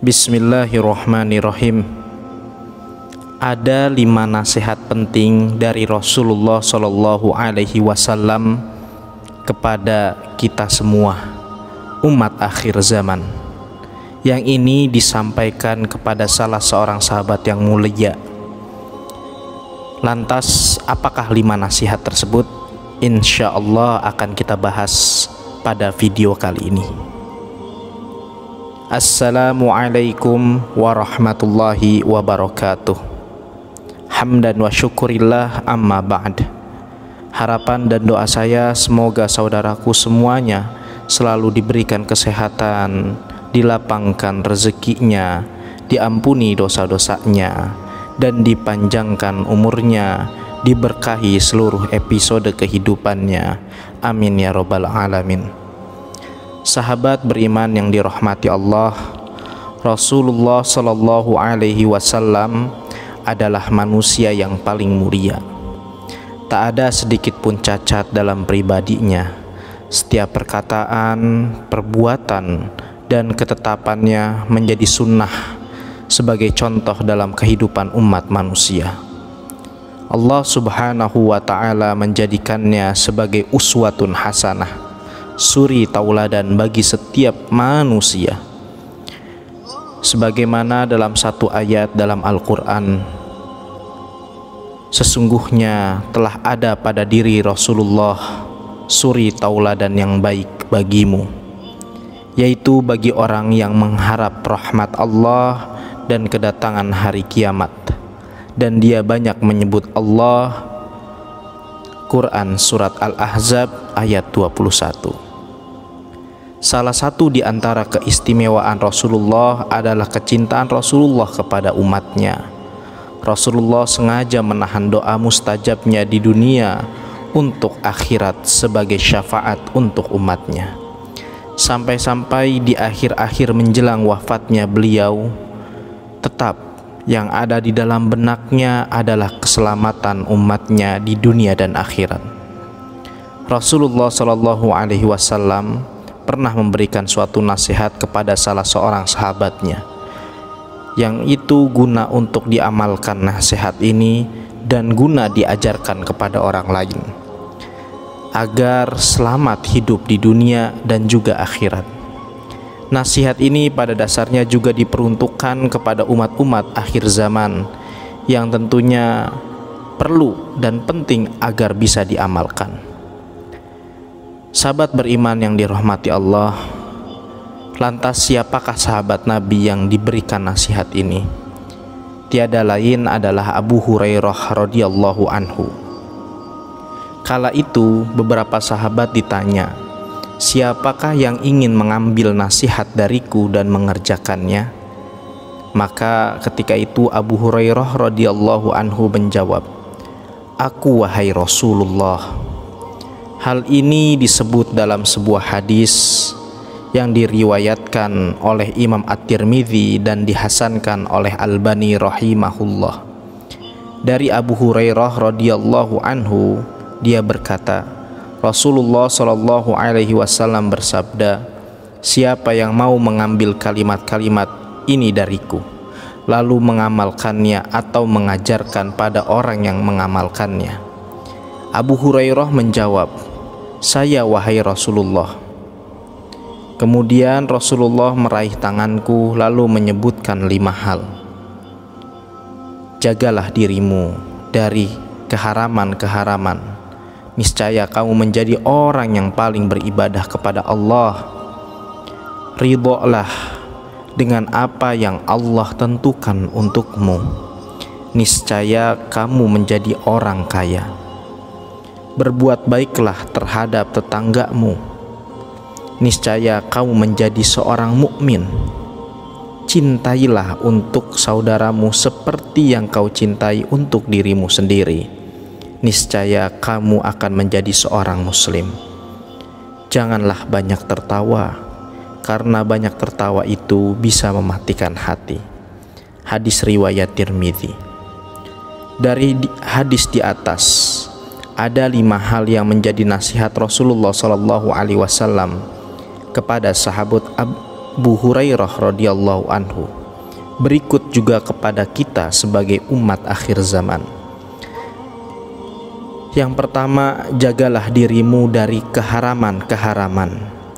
Bismillahirrahmanirrahim. Ada 5 nasihat penting dari Rasulullah Shallallahu Alaihi Wasallam kepada kita semua, umat akhir zaman. Yang ini disampaikan kepada salah seorang sahabat yang mulia. Lantas, apakah 5 nasihat tersebut? Insya Allah akan kita bahas pada video kali ini. Assalamualaikum warahmatullahi wabarakatuh. Hamdan wa syukurillah, amma ba'd. Harapan dan doa saya semoga saudaraku semuanya selalu diberikan kesehatan, dilapangkan rezekinya, diampuni dosa-dosanya, dan dipanjangkan umurnya, diberkahi seluruh episode kehidupannya. Amin ya rabbal alamin. Sahabat beriman yang dirahmati Allah, Rasulullah Shallallahu Alaihi Wasallam adalah manusia yang paling mulia. Tak ada sedikit pun cacat dalam pribadinya. Setiap perkataan, perbuatan, dan ketetapannya menjadi sunnah sebagai contoh dalam kehidupan umat manusia. Allah Subhanahu wa Ta'ala menjadikannya sebagai uswatun hasanah, suri tauladan bagi setiap manusia. Sebagaimana dalam satu ayat dalam Al-Quran, sesungguhnya telah ada pada diri Rasulullah suri tauladan yang baik bagimu, yaitu bagi orang yang mengharap rahmat Allah dan kedatangan hari kiamat. Dan dia banyak menyebut Allah. Quran Surat Al-Ahzab ayat 21. Salah satu di antara keistimewaan Rasulullah adalah kecintaan Rasulullah kepada umatnya. Rasulullah sengaja menahan doa mustajabnya di dunia untuk akhirat sebagai syafaat untuk umatnya. Sampai-sampai di akhir-akhir menjelang wafatnya beliau, tetap yang ada di dalam benaknya adalah keselamatan umatnya di dunia dan akhirat. Rasulullah Shallallahu Alaihi Wasallam pernah memberikan suatu nasihat kepada salah seorang sahabatnya, yang itu guna untuk diamalkan nasihat ini dan guna diajarkan kepada orang lain agar selamat hidup di dunia dan juga akhirat. Nasihat ini pada dasarnya juga diperuntukkan kepada umat-umat akhir zaman yang tentunya perlu dan penting agar bisa diamalkan. Sahabat beriman yang dirahmati Allah, lantas siapakah sahabat Nabi yang diberikan nasihat ini? Tiada lain adalah Abu Hurairah radhiyallahu anhu. Kala itu beberapa sahabat ditanya, siapakah yang ingin mengambil nasihat dariku dan mengerjakannya? Maka ketika itu Abu Hurairah radhiyallahu anhu menjawab, aku wahai Rasulullah. Hal ini disebut dalam sebuah hadis yang diriwayatkan oleh Imam At-Tirmidzi dan dihasankan oleh Albani rahimahullah. Dari Abu Hurairah radhiyallahu anhu, dia berkata, Rasulullah Shallallahu Alaihi Wasallam bersabda, siapa yang mau mengambil kalimat-kalimat ini dariku, lalu mengamalkannya atau mengajarkan pada orang yang mengamalkannya. Abu Hurairah menjawab, saya wahai Rasulullah. Kemudian Rasulullah meraih tanganku lalu menyebutkan 5 hal. Jagalah dirimu dari keharaman-keharaman. Niscaya kamu menjadi orang yang paling beribadah kepada Allah. Ridholah dengan apa yang Allah tentukan untukmu. Niscaya kamu menjadi orang kaya. Berbuat baiklah terhadap tetanggamu. Niscaya kamu menjadi seorang mukmin. Cintailah untuk saudaramu seperti yang kau cintai untuk dirimu sendiri. Niscaya kamu akan menjadi seorang muslim. Janganlah banyak tertawa, karena banyak tertawa itu bisa mematikan hati. Hadis riwayat Tirmidzi. Dari hadis di atas ada 5 hal yang menjadi nasihat Rasulullah Shallallahu Alaihi Wasallam kepada Abu Hurairah radhiyallahu anhu. Berikut juga kepada kita sebagai umat akhir zaman. Yang pertama, jagalah dirimu dari keharaman-keharaman.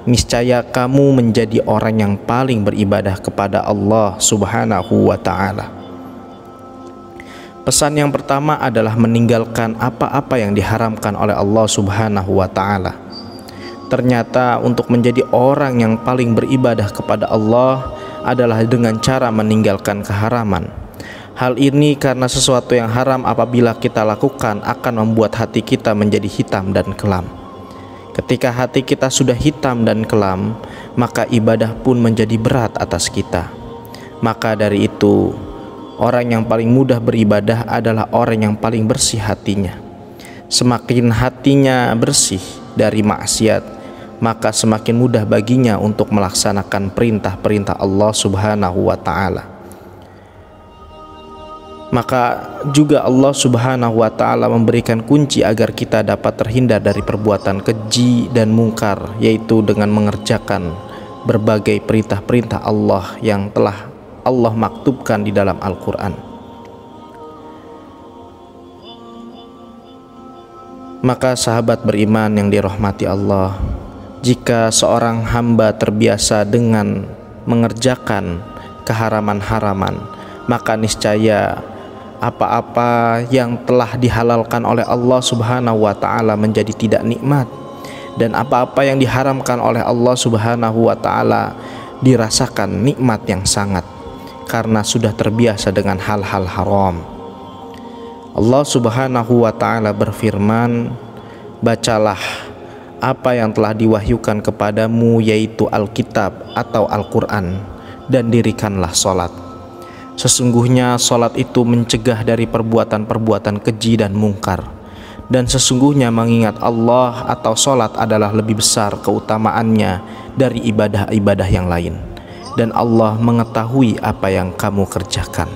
Niscaya kamu menjadi orang yang paling beribadah kepada Allah Subhanahu wa ta'ala. Pesan yang pertama adalah meninggalkan apa-apa yang diharamkan oleh Allah Subhanahu wa ta'ala. Ternyata untuk menjadi orang yang paling beribadah kepada Allah adalah dengan cara meninggalkan keharaman. Hal ini karena sesuatu yang haram apabila kita lakukan akan membuat hati kita menjadi hitam dan kelam. Ketika hati kita sudah hitam dan kelam, maka ibadah pun menjadi berat atas kita. Maka dari itu, orang yang paling mudah beribadah adalah orang yang paling bersih hatinya. Semakin hatinya bersih dari maksiat, maka semakin mudah baginya untuk melaksanakan perintah-perintah Allah Subhanahu wa ta'ala. Maka juga Allah Subhanahu wa ta'ala memberikan kunci agar kita dapat terhindar dari perbuatan keji dan mungkar, yaitu dengan mengerjakan berbagai perintah-perintah Allah yang telah Allah maktubkan di dalam Al-Quran. Maka sahabat beriman yang dirahmati Allah, jika seorang hamba terbiasa dengan mengerjakan keharaman-haraman, maka niscaya apa-apa yang telah dihalalkan oleh Allah Subhanahu wa ta'ala menjadi tidak nikmat, dan apa-apa yang diharamkan oleh Allah Subhanahu wa ta'ala dirasakan nikmat yang sangat, karena sudah terbiasa dengan hal-hal haram. Allah Subhanahu wa ta'ala berfirman, bacalah apa yang telah diwahyukan kepadamu, yaitu Alkitab atau Al-Quran, dan dirikanlah sholat. Sesungguhnya sholat itu mencegah dari perbuatan-perbuatan keji dan mungkar, dan sesungguhnya mengingat Allah atau sholat adalah lebih besar keutamaannya dari ibadah-ibadah yang lain, dan Allah mengetahui apa yang kamu kerjakan.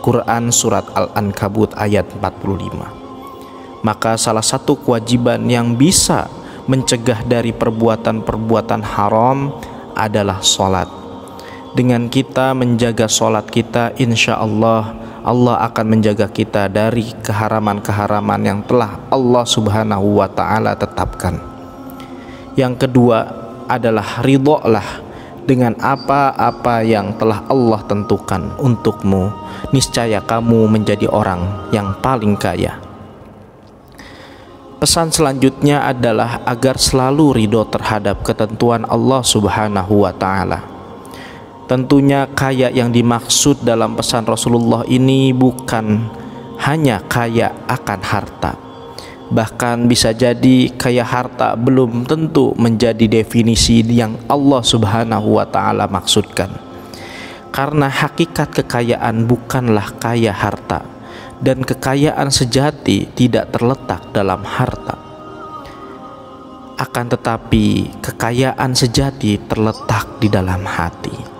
Quran Surat Al-Ankabut ayat 45. Maka salah satu kewajiban yang bisa mencegah dari perbuatan-perbuatan haram adalah sholat. Dengan kita menjaga sholat kita, insya Allah akan menjaga kita dari keharaman-keharaman yang telah Allah Subhanahu wa ta'ala tetapkan. Yang kedua adalah ridholah dengan apa-apa yang telah Allah tentukan untukmu. Niscaya kamu menjadi orang yang paling kaya. Pesan selanjutnya adalah agar selalu ridho terhadap ketentuan Allah Subhanahu wa ta'ala. Tentunya kaya yang dimaksud dalam pesan Rasulullah ini bukan hanya kaya akan harta. Bahkan bisa jadi kaya harta belum tentu menjadi definisi yang Allah Subhanahu wa ta'ala maksudkan. Karena hakikat kekayaan bukanlah kaya harta, dan kekayaan sejati tidak terletak dalam harta. Akan tetapi kekayaan sejati terletak di dalam hati.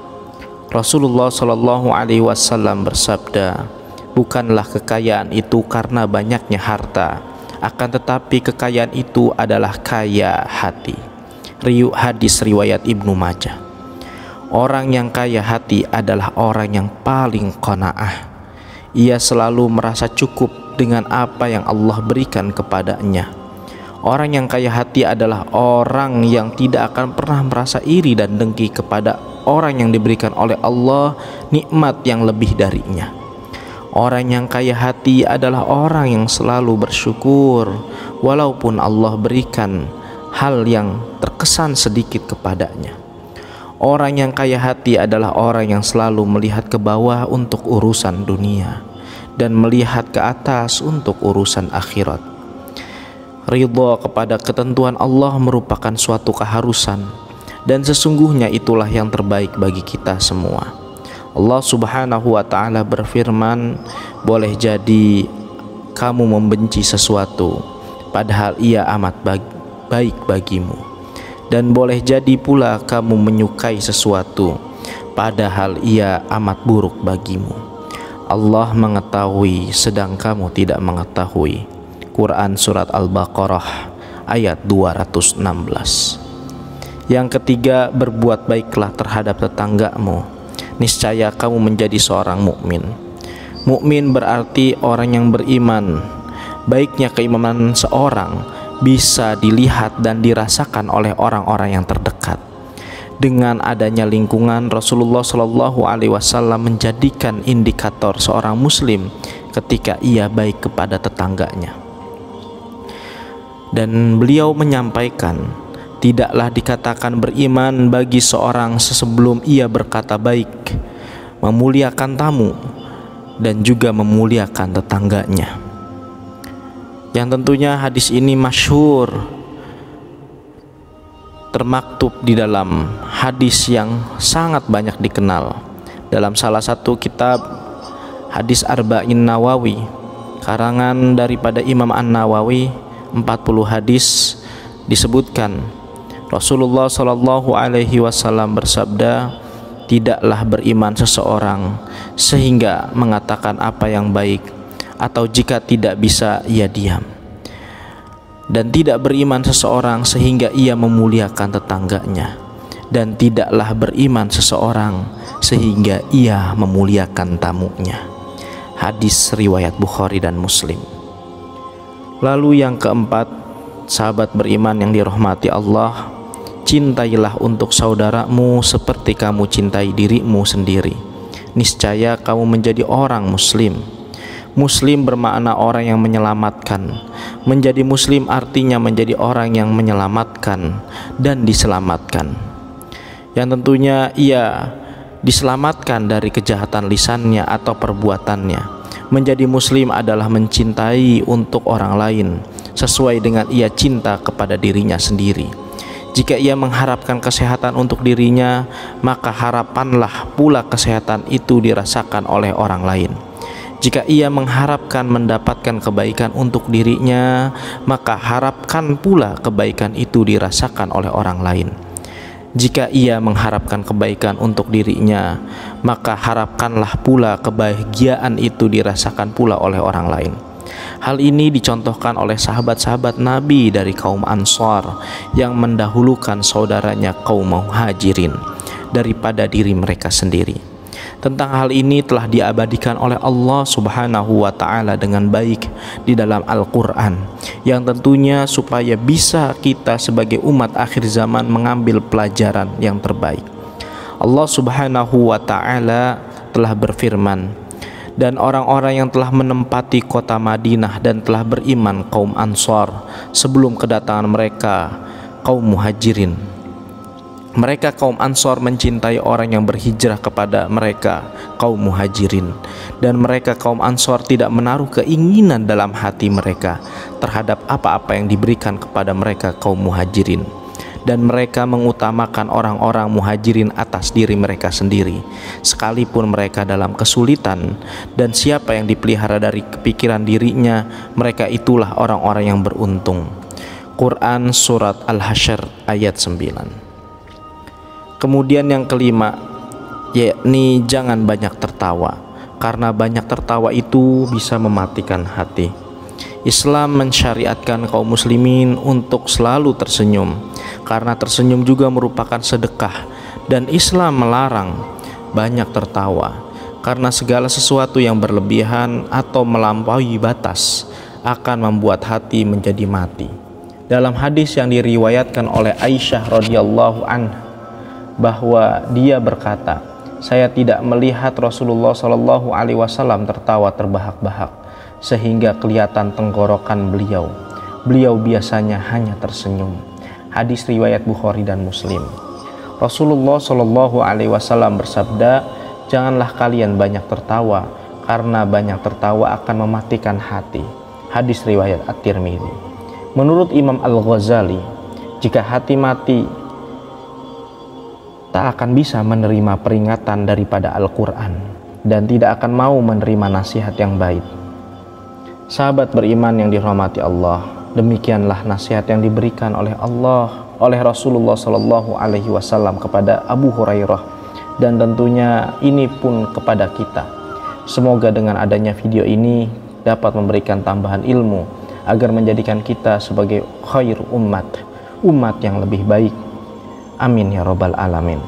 Rasulullah Shallallahu Alaihi Wasallam bersabda, bukanlah kekayaan itu karena banyaknya harta, akan tetapi kekayaan itu adalah kaya hati. Hadis riwayat Ibnu Majah. Orang yang kaya hati adalah orang yang paling qanaah. Ia selalu merasa cukup dengan apa yang Allah berikan kepadanya. Orang yang kaya hati adalah orang yang tidak akan pernah merasa iri dan dengki kepada orang yang diberikan oleh Allah nikmat yang lebih darinya. Orang yang kaya hati adalah orang yang selalu bersyukur walaupun Allah berikan hal yang terkesan sedikit kepadanya. Orang yang kaya hati adalah orang yang selalu melihat ke bawah untuk urusan dunia dan melihat ke atas untuk urusan akhirat. Ridha kepada ketentuan Allah merupakan suatu keharusan, dan sesungguhnya itulah yang terbaik bagi kita semua. Allah Subhanahu wa ta'ala berfirman, boleh jadi kamu membenci sesuatu padahal ia amat baik bagimu, dan boleh jadi pula kamu menyukai sesuatu padahal ia amat buruk bagimu. Allah mengetahui sedang kamu tidak mengetahui. Quran Surat Al-Baqarah ayat 216. Yang ketiga, berbuat baiklah terhadap tetanggamu. Niscaya kamu menjadi seorang mukmin. Mukmin berarti orang yang beriman. Baiknya keimanan seorang bisa dilihat dan dirasakan oleh orang-orang yang terdekat. Dengan adanya lingkungan, Rasulullah Shallallahu Alaihi Wasallam menjadikan indikator seorang Muslim ketika ia baik kepada tetangganya. Dan beliau menyampaikan, tidaklah dikatakan beriman bagi seorang sebelum ia berkata baik, memuliakan tamu, dan juga memuliakan tetangganya. Yang tentunya hadis ini masyhur, termaktub di dalam hadis yang sangat banyak dikenal. Dalam salah satu kitab Hadis Arba'in Nawawi, karangan daripada Imam An-Nawawi, 40 hadis, disebutkan Rasulullah Shallallahu Alaihi Wasallam bersabda, tidaklah beriman seseorang sehingga mengatakan apa yang baik, atau jika tidak bisa ia diam. Dan tidak beriman seseorang sehingga ia memuliakan tetangganya. Dan tidaklah beriman seseorang sehingga ia memuliakan tamunya. Hadis riwayat Bukhari dan Muslim. Lalu yang keempat, sahabat beriman yang dirahmati Allah, cintailah untuk saudaramu seperti kamu cintai dirimu sendiri. Niscaya kamu menjadi orang Muslim. Muslim bermakna orang yang menyelamatkan. Menjadi Muslim artinya menjadi orang yang menyelamatkan dan diselamatkan. Yang tentunya ia diselamatkan dari kejahatan lisannya atau perbuatannya. Menjadi Muslim adalah mencintai untuk orang lain sesuai dengan ia cinta kepada dirinya sendiri. Jika ia mengharapkan kesehatan untuk dirinya, maka harapanlah pula kesehatan itu dirasakan oleh orang lain. Jika ia mengharapkan mendapatkan kebaikan untuk dirinya, maka harapkan pula kebaikan itu dirasakan oleh orang lain. Jika ia mengharapkan kebaikan untuk dirinya, maka harapkanlah pula kebahagiaan itu dirasakan pula oleh orang lain. Hal ini dicontohkan oleh sahabat-sahabat Nabi dari kaum Ansar yang mendahulukan saudaranya kaum Muhajirin daripada diri mereka sendiri. Tentang hal ini telah diabadikan oleh Allah Subhanahu wa Ta'ala dengan baik di dalam Al-Quran, yang tentunya supaya bisa kita sebagai umat akhir zaman mengambil pelajaran yang terbaik. Allah Subhanahu wa Ta'ala telah berfirman, dan orang-orang yang telah menempati kota Madinah dan telah beriman kaum Ansar sebelum kedatangan mereka kaum Muhajirin. Mereka kaum Ansar mencintai orang yang berhijrah kepada mereka kaum Muhajirin, dan mereka kaum Ansar tidak menaruh keinginan dalam hati mereka terhadap apa-apa yang diberikan kepada mereka kaum Muhajirin, dan mereka mengutamakan orang-orang Muhajirin atas diri mereka sendiri sekalipun mereka dalam kesulitan. Dan siapa yang dipelihara dari kepikiran dirinya, mereka itulah orang-orang yang beruntung. Quran Surat Al-Hasyr ayat 9. Kemudian yang kelima, yakni jangan banyak tertawa, karena banyak tertawa itu bisa mematikan hati. Islam mensyariatkan kaum muslimin untuk selalu tersenyum, karena tersenyum juga merupakan sedekah. Dan Islam melarang banyak tertawa, karena segala sesuatu yang berlebihan atau melampaui batas akan membuat hati menjadi mati. Dalam hadis yang diriwayatkan oleh Aisyah radhiyallahu anha, bahwa dia berkata, saya tidak melihat Rasulullah Shallallahu Alaihi Wasallam tertawa terbahak-bahak sehingga kelihatan tenggorokan beliau. Beliau biasanya hanya tersenyum. Hadis riwayat Bukhari dan Muslim. Rasulullah Shallallahu Alaihi Wasallam bersabda, janganlah kalian banyak tertawa, karena banyak tertawa akan mematikan hati. Hadis riwayat At-Tirmidzi. Menurut Imam Al-Ghazali, jika hati mati, tak akan bisa menerima peringatan daripada Al-Quran dan tidak akan mau menerima nasihat yang baik. Sahabat beriman yang dirahmati Allah, demikianlah nasihat yang diberikan oleh Allah, oleh Rasulullah Shallallahu Alaihi Wasallam kepada Abu Hurairah, dan tentunya ini pun kepada kita. Semoga dengan adanya video ini dapat memberikan tambahan ilmu agar menjadikan kita sebagai khair umat yang lebih baik. Amin ya rabbal alamin.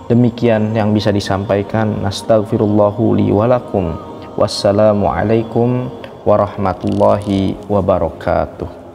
Demikian yang bisa disampaikan. Nastaghfirullahu li walakum. Wassalamualaikum warahmatullahi wabarakatuh.